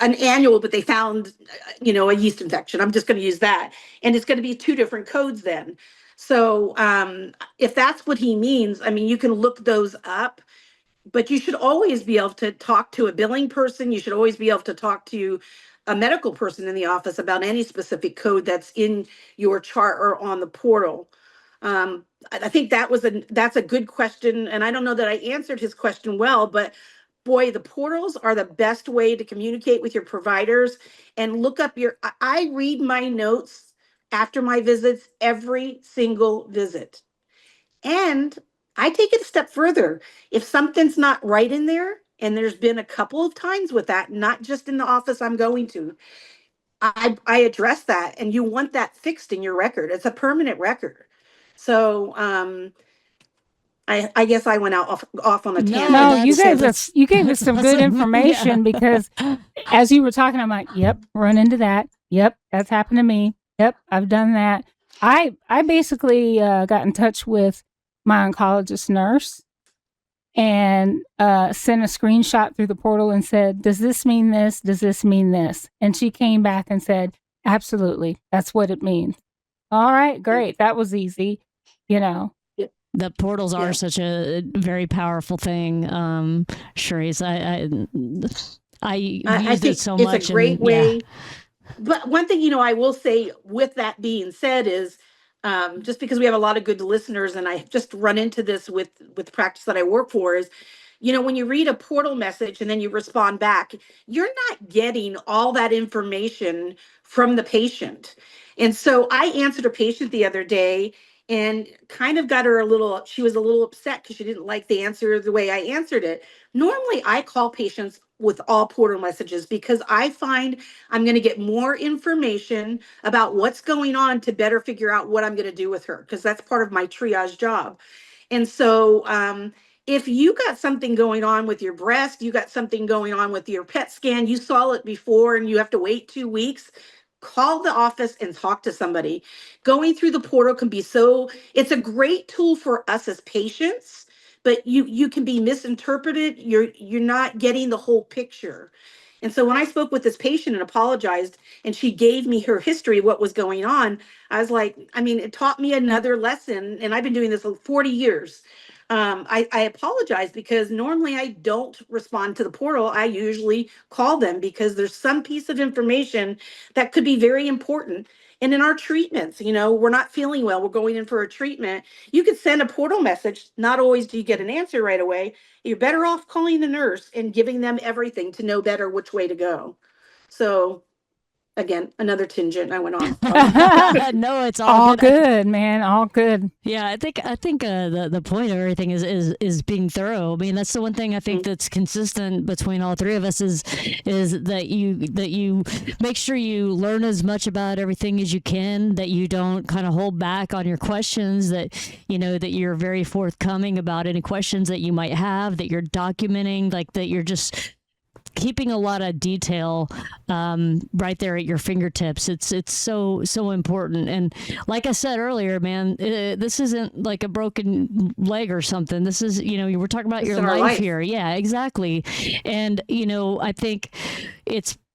C: an annual, but they found, a yeast infection. I'm just going to use that. And it's going to be 2 different codes then. So if that's what he means, I mean, you can look those up, but you should always be able to talk to a billing person. You should always be able to talk to a medical person in the office about any specific code that's in your chart or on the portal. I think that's a good question. And I don't know that I answered his question well, but boy, the portals are the best way to communicate with your providers and look up I read my notes after my visits every single visit. And I take it a step further. If something's not right in there, and there's been a couple of times with that, not just in the office I'm going to, I address that, and you want that fixed in your record. It's a permanent record. So I guess I went off on a tangent.
B: No, you gave us some good information because as you were talking, I'm like, yep, run into that. Yep, that's happened to me. Yep, I've done that. I basically got in touch with my oncologist nurse and sent a screenshot through the portal and said, does this mean this? Does this mean this? And she came back and said, absolutely, that's what it means. All right, great. That was easy,
A: The portals are such a very powerful thing. Cheresse, I used it so much.
C: It's a great way. Yeah. But one thing, I will say with that being said is, just because we have a lot of good listeners, and I just run into this with the practice that I work for, is, when you read a portal message and then you respond back, you're not getting all that information from the patient. And so I answered a patient the other day and kind of got her she was a little upset because she didn't like the answer the way I answered it. Normally, I call patients with all portal messages because I find I'm going to get more information about what's going on to better figure out what I'm going to do with her, because that's part of my triage job. And so if you got something going on with your breast, you got something going on with your PET scan, you saw it before and you have to wait 2 weeks, call the office and talk to somebody. Going through the portal can be it's a great tool for us as patients, but you can be misinterpreted. You're not getting the whole picture. And so when I spoke with this patient and apologized, and she gave me her history, what was going on, I was like, I mean, it taught me another lesson. And I've been doing this for 40 years. I apologize because normally I don't respond to the portal. I usually call them because there's some piece of information that could be very important. And in our treatments, we're not feeling well, we're going in for a treatment. You could send a portal message. Not always do you get an answer right away. You're better off calling the nurse and giving them everything to know better which way to go. So again, another tangent I went on. Sorry.
A: No, it's
B: all good, man. All good.
A: Yeah, I think the point of everything is being thorough. I mean, that's the one thing I think that's consistent between all three of us is that you make sure you learn as much about everything as you can, that you don't kind of hold back on your questions, that that you're very forthcoming about any questions that you might have, that you're documenting, like that you're just keeping a lot of detail right there at your fingertips. It's so important. And like I said earlier, man, this isn't like a broken leg or something. This is, we're talking about your life here. Yeah, exactly. And I think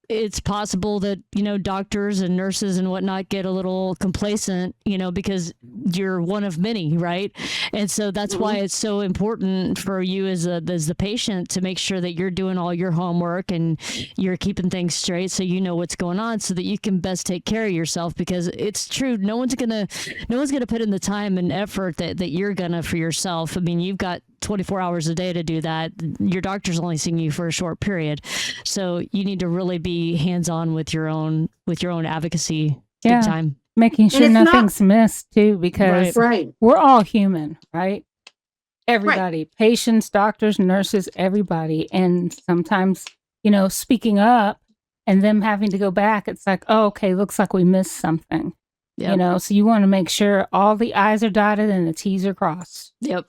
A: it's possible that doctors and nurses and whatnot get a little complacent, because you're one of many, right? And so that's why it's so important for you as the patient to make sure that you're doing all your homework and you're keeping things straight, so you know what's going on, so that you can best take care of yourself. Because it's true, no one's gonna put in the time and effort that you're gonna for yourself. I mean, you've got 24 hours a day to do that. Your doctor's only seeing you for a short period, so you need to really be hands-on with your own advocacy. Big time,
B: making sure nothing's missed too, because we're all human, right? Everybody, patients, doctors, nurses, everybody. And sometimes speaking up and them having to go back, it's like, oh, okay, looks like we missed something. So you want to make sure all the I's are dotted and the T's are crossed.
A: Yep.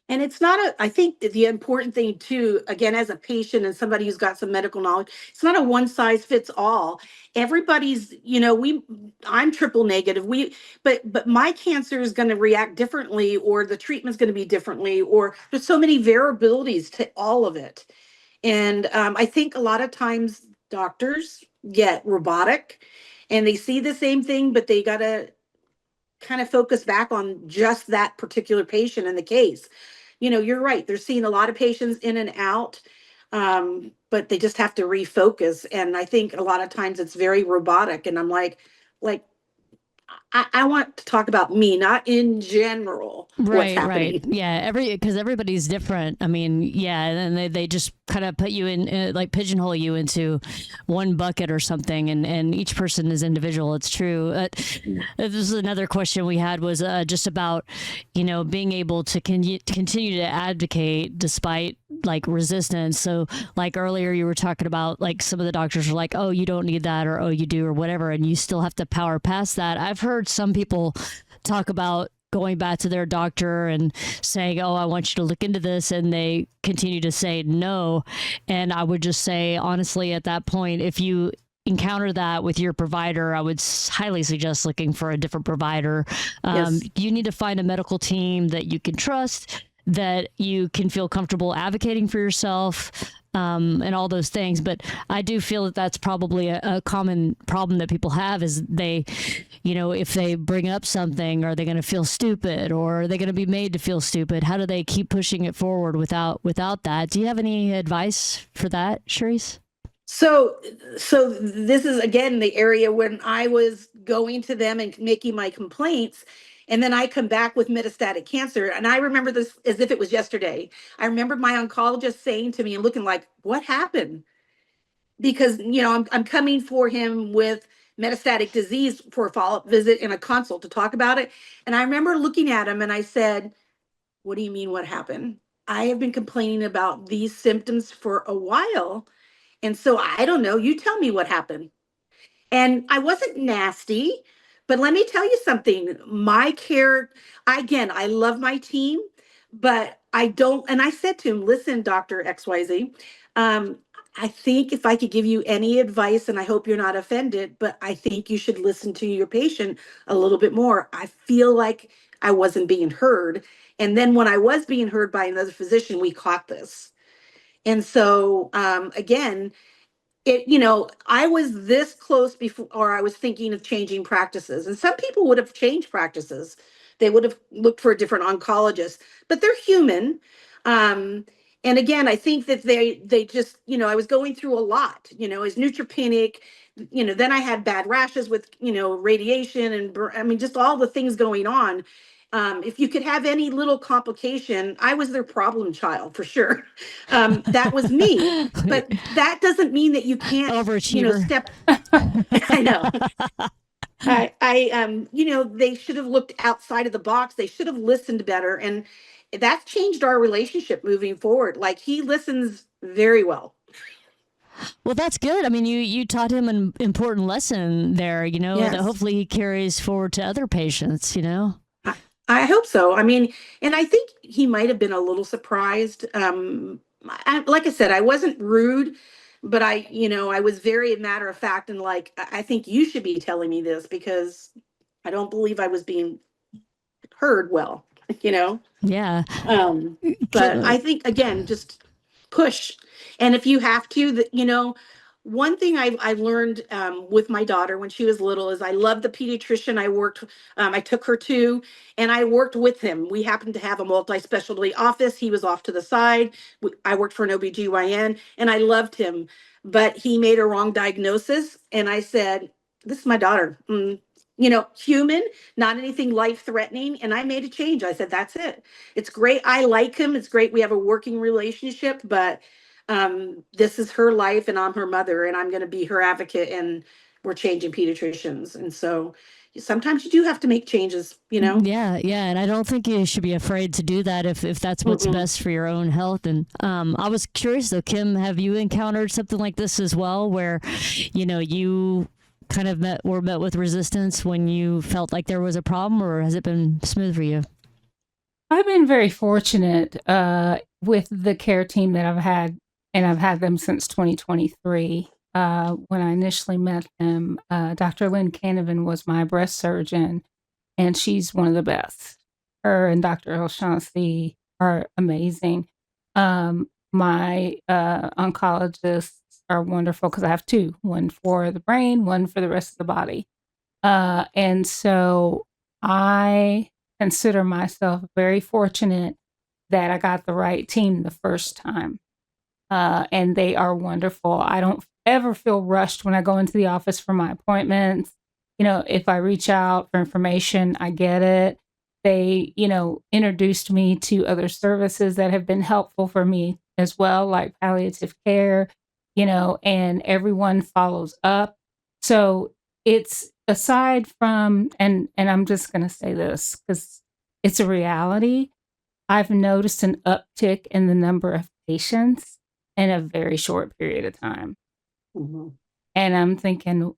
C: And it's not I think the important thing too, again, as a patient and somebody who's got some medical knowledge, it's not a one size fits all. Everybody's, I'm triple negative. But my cancer is going to react differently, or the treatment's going to be differently, or there's so many variabilities to all of it. And I think a lot of times doctors get robotic and they see the same thing, but they got to kind of focus back on just that particular patient in the case. You're right. They're seeing a lot of patients in and out, but they just have to refocus. And I think a lot of times it's very robotic. And I'm like, I want to talk about me, not in general.
A: Right. Yeah. Because everybody's different. I mean, yeah. And they just kind of put you in, like pigeonhole you into one bucket or something. And each person is individual. It's true. This is another question we had was just about, being able to continue to advocate despite like resistance. So like earlier you were talking about like some of the doctors were like, oh, you don't need that, or oh, you do, or whatever. And you still have to power past that. I've heard some people talk about going back to their doctor and saying, oh, I want you to look into this. And they continue to say no. And I would just say, honestly, at that point, if you encounter that with your provider, I would highly suggest looking for a different provider. You need to find a medical team that you can trust, that you can feel comfortable advocating for yourself, and all those things. But I do feel that that's probably a common problem that people have is they, if they bring up something, are they going to feel stupid, or are they going to be made to feel stupid? How do they keep pushing it forward without that? Do you have any advice for that, Cheresse?
C: So this is again the area when I was going to them and making my complaints, and then I come back with metastatic cancer. And I remember this as if it was yesterday. I remember my oncologist saying to me and looking like, what happened? Because, I'm coming for him with metastatic disease for a follow-up visit and a consult to talk about it. And I remember looking at him and I said, what do you mean what happened? I have been complaining about these symptoms for a while. And so I don't know, you tell me what happened. And I wasn't nasty, but let me tell you something. My care, again, I love my team, but I don't, and I said to him, listen, Dr. XYZ, I think if I could give you any advice, and I hope you're not offended, but I think you should listen to your patient a little bit more. I feel like I wasn't being heard. And then when I was being heard by another physician, we caught this. And so, again, I was this close before, or I was thinking of changing practices. And some people would have changed practices. They would have looked for a different oncologist, but they're human. Um, and again, I think that they just, I was going through a lot, as neutropenic, then I had bad rashes with, radiation and I mean, just all the things going on. If you could have any little complication, I was their problem child for sure. That was me. But that doesn't mean that you can't,
A: Overachiever.
C: step. I know. They should have looked outside of the box. They should have listened better. And that's changed our relationship moving forward. Like, he listens very well.
A: Well, that's good. I mean, you taught him an important lesson there, that
C: Yes.
A: hopefully he carries forward to other patients,
C: I hope so. I mean, and I think he might have been a little surprised. Like I said, I wasn't rude, but I was very matter of fact and like, I think you should be telling me this because I don't believe I was being heard well,
A: Yeah.
C: But I think, again, just push. And if you have to, one thing I've learned with my daughter when she was little is I loved the pediatrician I took her to, and I worked with him. We happened to have a multi-specialty office. He was off to the side. I worked for an OBGYN, and I loved him, but he made a wrong diagnosis. And I said, this is my daughter. Human, not anything life threatening. And I made a change. I said, that's it. It's great. I like him. It's great. We have a working relationship, but this is her life and I'm her mother and I'm going to be her advocate, and we're changing pediatricians. And so sometimes you do have to make changes,
A: Yeah, and I don't think you should be afraid to do that if that's what's best for your own health. And I was curious though, Kim, have you encountered something like this as well, where you kind of were met with resistance when you felt like there was a problem, or has it been smooth for you?
B: I've been very fortunate with the care team that I've had, and I've had them since 2023. When I initially met them, Dr. Lynn Canavan was my breast surgeon, and she's one of the best. Her and Dr. O'Shaughnessy are amazing. My oncologists are wonderful because I have two, one for the brain, one for the rest of the body. And so I consider myself very fortunate that I got the right team the first time. And they are wonderful. I don't ever feel rushed when I go into the office for my appointments. If I reach out for information, I get it. They, introduced me to other services that have been helpful for me as well, like palliative care, and everyone follows up. So it's aside from, and I'm just going to say this because it's a reality. I've noticed an uptick in the number of patients in a very short period of time.
C: Mm-hmm.
B: And I'm thinking,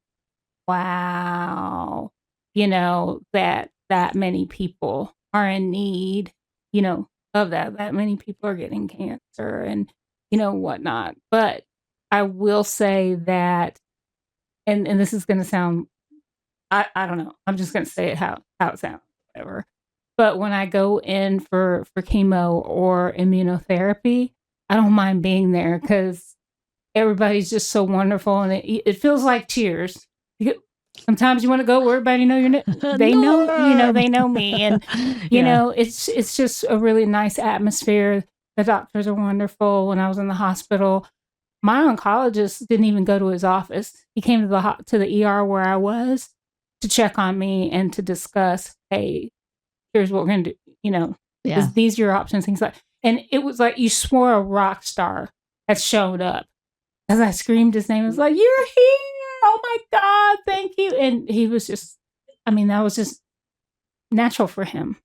B: wow, that many people are in need, of that. That many people are getting cancer and, whatnot. But I will say that, and this is going to sound, I don't know. I'm just going to say it how it sounds, whatever. But when I go in for chemo or immunotherapy, I don't mind being there because everybody's just so wonderful, and it feels like Cheers. Sometimes you want to go where everybody know they know me, and it's just a really nice atmosphere. The doctors are wonderful. When I was in the hospital, my oncologist didn't even go to his office. He came to the ER where I was to check on me and to discuss, hey, here's what we're gonna do. These are your options, things like. And it was like you swore a rock star had showed up. As I screamed his name, I was like, "You're here! Oh my God, thank you!" And he was just, that was just natural for him,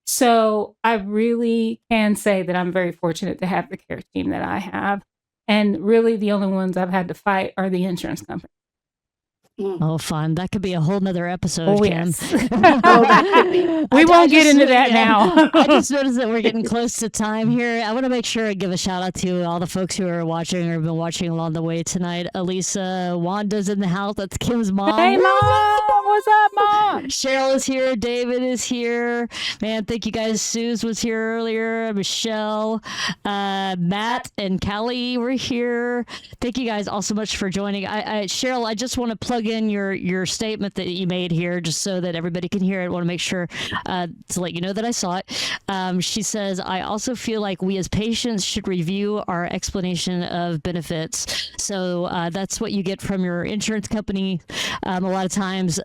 B: So I really can say that I'm very fortunate to have the care team that I have. And really the only ones I've had to fight are the insurance company.
A: Oh, fun. That could be a whole nother episode,
B: Oh,
A: Kim.
B: yes.
C: Oh, that could be.
B: We won't get into that now.
A: I just noticed that we're getting close to time here. I want to make sure I give a shout out to all the folks who are watching or have been watching along the way tonight. Elisa, Wanda's in the house. That's Kim's mom.
B: Hey, Mom. What's up, Mom?
A: Cheryl is here. David is here. Man, thank you guys. Suze was here earlier. Michelle, Matt, and Callie were here. Thank you guys all so much for joining. Cheryl, I just want to plug in your statement that you made here, just so that everybody can hear it. I want to make sure to let you know that I saw it. She says, I also feel like we as patients should review our explanation of benefits. So that's what you get from your insurance company. A lot of times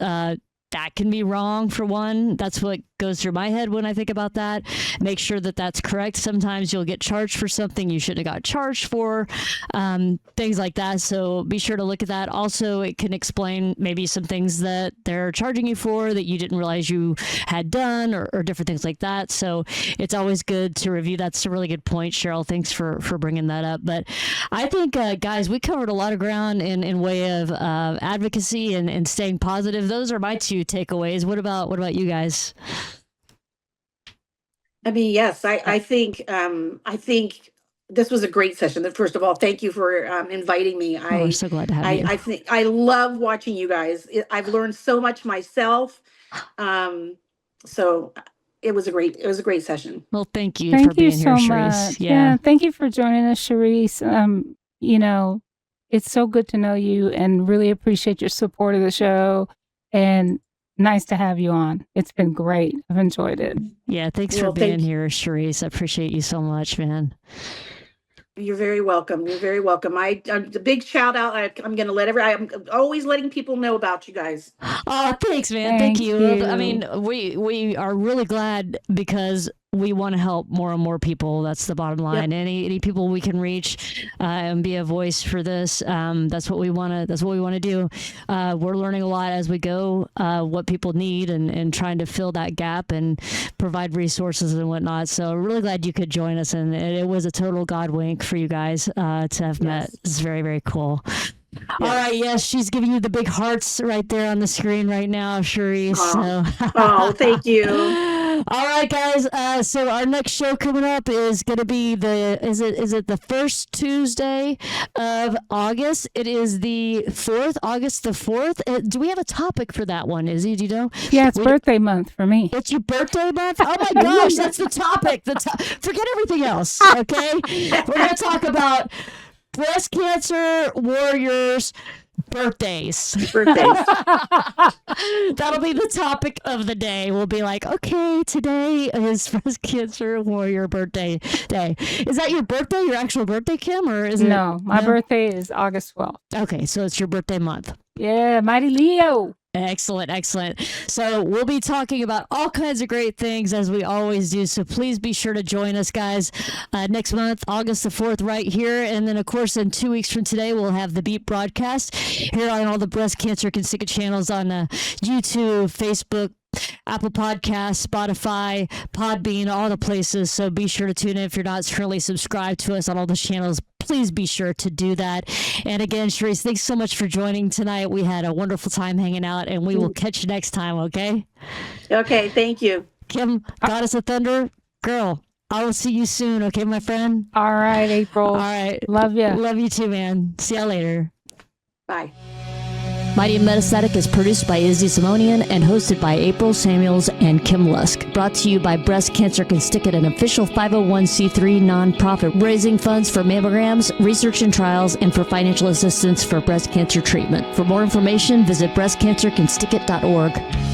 A: that can be wrong, for one. That's what goes through my head when I think about that. Make sure that that's correct. Sometimes you'll get charged for something you shouldn't have got charged for, things like that. So be sure to look at that. Also, it can explain maybe some things that they're charging you for that you didn't realize you had done, or different things like that. So it's always good to review. That's a really good point, Cheryl. Thanks for bringing that up. But I think, guys, we covered a lot of ground in way of advocacy and staying positive. Those are my two takeaways. What about you guys?
C: I mean, yes, I think this was a great session. First of all, thank you for inviting me.
A: We're so glad to have you.
C: I think I love watching you guys. I've learned so much myself. So it was a great session.
A: Well, thank you for being here, Cheresse.
B: Yeah, thank you for joining us, Cheresse. It's so good to know you, and really appreciate your support of the show, and nice to have you on. It's been great. I've enjoyed it.
A: Yeah, thanks for being here, Cheresse. I appreciate you so much, man.
C: You're very welcome. You're very welcome. The big shout out. I'm going to I'm always letting people know about you guys.
A: Oh, thanks, man. Thank you. I mean, we are really glad, because we want to help more and more people. That's the bottom line. Yep. Any people we can reach and be a voice for this. That's what we want to do. We're learning a lot as we go, what people need, and trying to fill that gap and provide resources and whatnot. So really glad you could join us. And it was a total God wink for you guys to have met. It's very, very cool. Yes. All right. Yes, she's giving you the big hearts right there on the screen right now, Cheresse.
C: Oh, thank you.
A: All right, guys. So our next show coming up is going to be is it the first Tuesday of August? It is the 4th, August the 4th. Do we have a topic for that one, Izzy? Do you know?
B: Yeah, it's birthday month for me.
A: It's your birthday month? Oh my gosh, that's the topic. Forget everything else, okay? We're going to talk about breast cancer warriors' birthdays. That'll be the topic of the day. We'll be like, okay, today is breast cancer warrior birthday day. Is that your birthday, your actual birthday, Kim, or is it?
B: No, my birthday is August 12th.
A: Okay, so it's your birthday month.
B: Yeah, mighty Leo.
A: Excellent. So we'll be talking about all kinds of great things, as we always do. So please be sure to join us, guys, next month, August the 4th, right here. And then, of course, in 2 weeks from today, we'll have the Beat broadcast here on all the Breast Cancer Consiga channels on YouTube, Facebook, Apple Podcasts, Spotify, Podbean, all the places. So be sure to tune in. If you're not currently subscribed to us on all the channels, please be sure to do that. And again, Cheresse, thanks so much for joining tonight. We had a wonderful time hanging out, and we will catch you next time, okay?
C: Okay, thank you.
A: Kim, Goddess of Thunder, girl, I will see you soon, okay, my friend?
B: All right, April.
A: All right.
B: Love you.
A: Love you too, man. See you later.
C: Bye.
A: Mighty and Metastatic is produced by Izzy Simonian and hosted by April Samuels and Kim Lusk. Brought to you by Breast Cancer Can Stick It, an official 501c3 nonprofit raising funds for mammograms, research and trials, and for financial assistance for breast cancer treatment. For more information, visit breastcancercanstickit.org.